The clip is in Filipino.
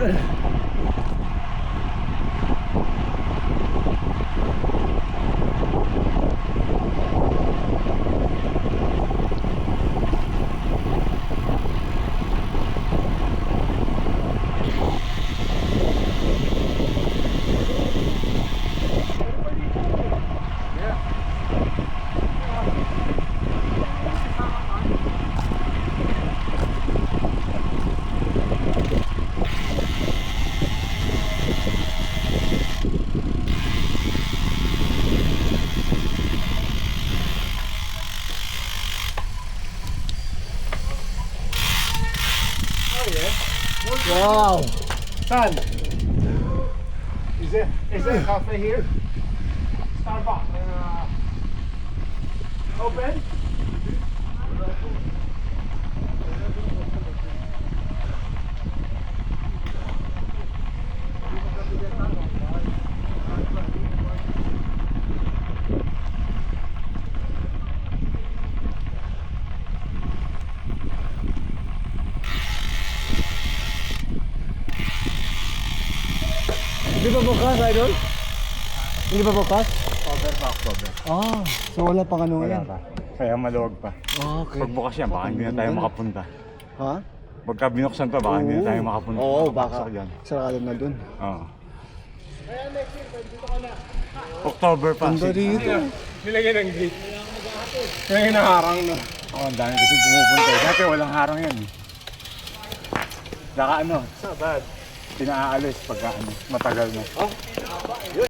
October. Wow! Son, is there a cafe here? Starbucks. Open? Hindi ba bukas, Idol? Hindi ba bukas? October pa, October. Ah, so wala pang ano Wala yan. pa. Kaya maluwag pa. Ah, okay. Pag bukas yan, baka hindi na tayo makapunta. Ha? Pagka binuksan pa, baka hindi na tayo makapunta. Oo, baka. Makapasok dyan. Sarado na dun. Oo. October pa. Ganda dito. Nilagyan ng gate. Kaya naharang na. Oo, ang dami kasi pumupunta. Dati walang harang yan. Saka ano? Sa bad. Pinaalis pagka ano, matagal na.